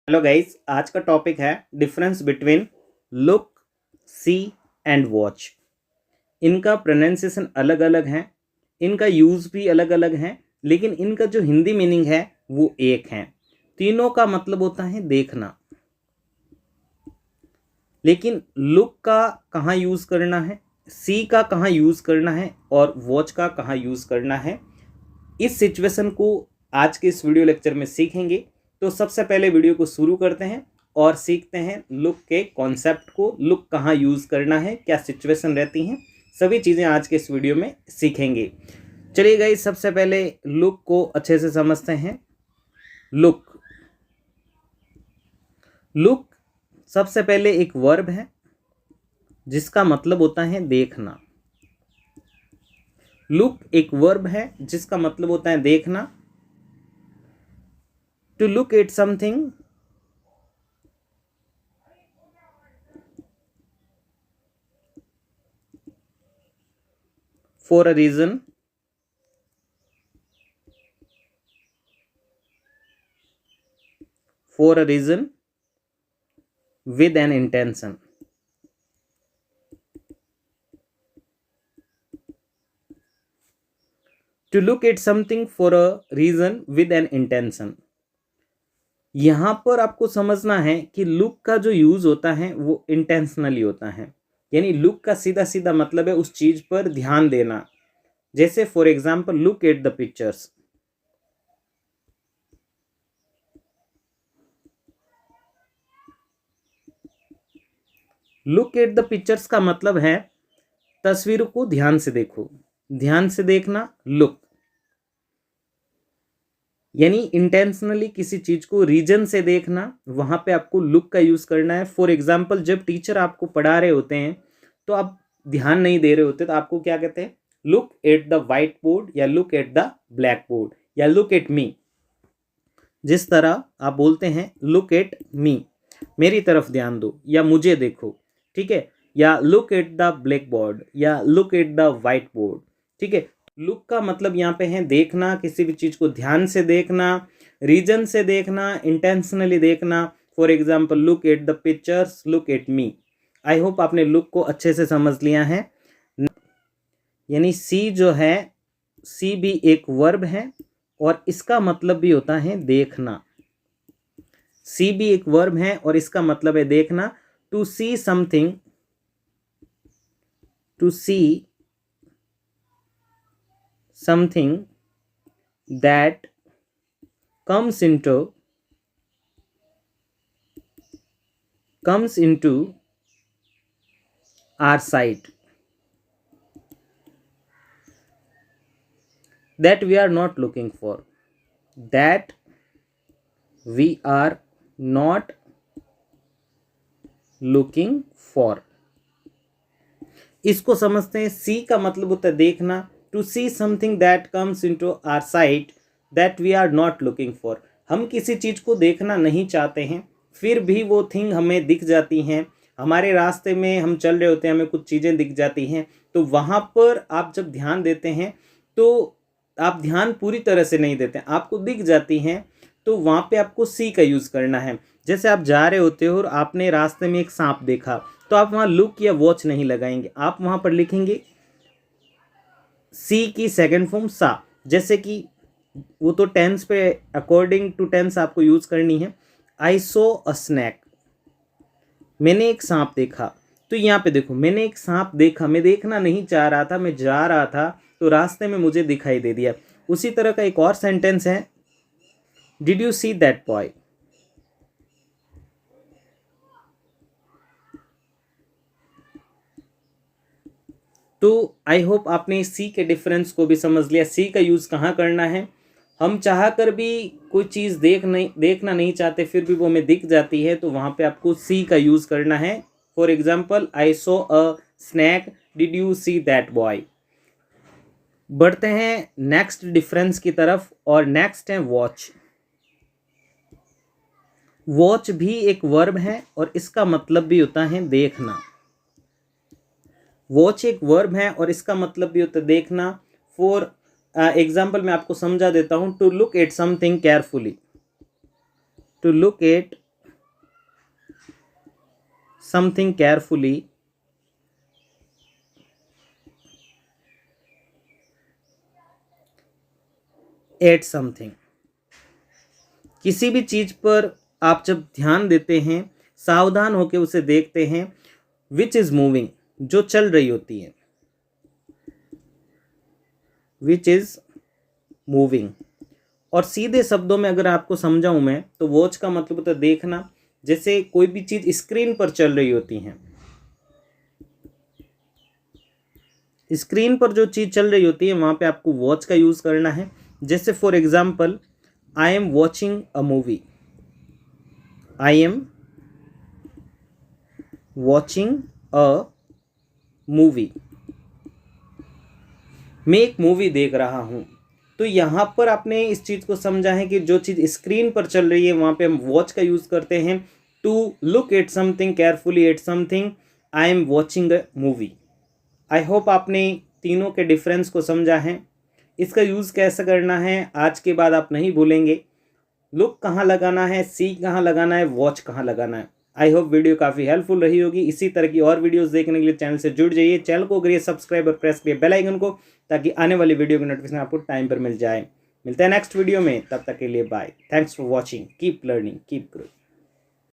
Hello guys, आज का topic है difference between look, see and watch. इनका प्रोनाउंसिएशन अलग अलग है, इनका यूज़ भी अलग अलग है, लेकिन इनका जो हिंदी मीनिंग है वो एक है। तीनों का मतलब होता है देखना, लेकिन लुक का कहाँ यूज़ करना है, सी का कहाँ यूज़ करना है और वॉच का कहाँ यूज़ करना है, इस सिचुएशन को आज के इस वीडियो लेक्चर में सीखेंगे। तो सबसे पहले वीडियो को शुरू करते हैं और सीखते हैं लुक के कॉन्सेप्ट को। लुक कहाँ यूज़ करना है, क्या सिचुएशन रहती हैं, सभी चीज़ें आज के इस वीडियो में सीखेंगे। चलिए गाइस, सबसे पहले लुक को अच्छे से समझते हैं। लुक लुक सबसे पहले एक वर्ब है जिसका मतलब होता है देखना। लुक एक वर्ब है जिसका मतलब होता है देखना। To look at something, for a reason, with an intention. To look at something for a reason with an intention. यहाँ पर आपको समझना है कि लुक का जो यूज होता है वो इंटेंशनली होता है, यानी लुक का सीधा सीधा मतलब है उस चीज पर ध्यान देना। जैसे for example, look at the pictures. Look at the pictures का मतलब है तस्वीरों को ध्यान से देखो, ध्यान से देखना लुक, यानी इंटेंशनली किसी चीज को रीजन से देखना, वहां पे आपको लुक का यूज करना है। फॉर एग्जाम्पल, जब टीचर आपको पढ़ा रहे होते हैं तो आप ध्यान नहीं दे रहे होते तो आपको क्या कहते हैं, look at the white board या look at the black board या लुक एट मी। जिस तरह आप बोलते हैं लुक एट मी, मेरी तरफ ध्यान दो या मुझे देखो, ठीक है, या look at the black board या look at the white board, ठीक है। लुक का मतलब यहाँ पे है देखना, किसी भी चीज को ध्यान से देखना, रीजन से देखना, इंटेंशनली देखना। For example, look at the pictures, look at me. I hope आपने लुक को अच्छे से समझ लिया है। यानी सी जो है, सी भी एक वर्ब है और इसका मतलब भी होता है देखना। सी भी एक वर्ब है और इसका मतलब है देखना। To see something, to see something that comes into our sight that we are not looking for, that we are not looking for। इसको समझते हैं। सी का मतलब होता है देखना। To see something that comes into our sight that we are not looking for. हम किसी चीज़ को देखना नहीं चाहते हैं, फिर भी वो थिंग हमें दिख जाती हैं। हमारे रास्ते में हम चल रहे होते हैं, हमें कुछ चीज़ें दिख जाती हैं, तो वहाँ पर आप जब ध्यान देते हैं तो आप ध्यान पूरी तरह से नहीं देते, आपको दिख जाती हैं, तो वहाँ पे आपको सी का यूज़ करना है। जैसे आप जा रहे होते हो और आपने रास्ते में एक सांप देखा, तो आप वहाँ लुक या वॉच नहीं लगाएंगे, आप वहाँ पर लिखेंगे सी की सेकंड फॉर्म सा। जैसे कि वो तो टेंस पे अकॉर्डिंग टू टेंस आपको यूज़ करनी है। आई सो अ स्नैक, मैंने एक सांप देखा। तो यहाँ पे देखो, मैंने एक सांप देखा, मैं देखना नहीं चाह रहा था, मैं जा रहा था, तो रास्ते में मुझे दिखाई दे दिया। उसी तरह का एक और सेंटेंस है, did you see that boy. तो आई होप आपने सी के डिफरेंस को भी समझ लिया। सी का यूज़ कहाँ करना है, हम चाह कर भी कोई चीज़ देखना नहीं चाहते, फिर भी वो हमें दिख जाती है, तो वहाँ पे आपको सी का यूज़ करना है। For example, I saw a snake, did you see that boy. बढ़ते हैं नेक्स्ट डिफरेंस की तरफ, और नेक्स्ट है वॉच। वॉच भी एक वर्ब है और इसका मतलब भी होता है देखना। वॉच एक वर्ब है और इसका मतलब भी होता है देखना। फॉर एग्जाम्पल मैं आपको समझा देता हूं, to look at something carefully, to look at something carefully, at something. किसी भी चीज पर आप जब ध्यान देते हैं, सावधान होकर उसे देखते हैं, विच इज मूविंग, जो चल रही होती है, विच इज मूविंग। और सीधे शब्दों में अगर आपको समझाऊं मैं, तो वॉच का मतलब होता है देखना। जैसे कोई भी चीज स्क्रीन पर चल रही होती है, स्क्रीन पर जो चीज चल रही होती है वहां पे आपको वॉच का यूज करना है। जैसे for example, I am watching a movie, I am watching a movie, मैं एक मूवी देख रहा हूं। तो यहां पर आपने इस चीज को समझा है कि जो चीज स्क्रीन पर चल रही है वहां पे हम वॉच का यूज करते हैं to look at something, carefully at something. I am watching a movie. I hope आपने तीनों के डिफरेंस को समझा है। इसका यूज कैसे करना है आज के बाद आप नहीं भूलेंगे। लुक कहाँ लगाना है, सी कहाँ लगाना है, वॉच कहाँ लगाना है। आई होप वीडियो काफ़ी हेल्पफुल रही होगी। इसी तरह की और वीडियोस देखने के लिए चैनल से जुड़ जाइए। चैनल को करिए सब्सक्राइब और प्रेस करिए बेल आइकन को, ताकि आने वाली वीडियो की नोटिफिकेशन आपको टाइम पर मिल जाए। मिलते हैं नेक्स्ट वीडियो में, तब तक के लिए bye. Thanks for watching, keep learning, keep growing.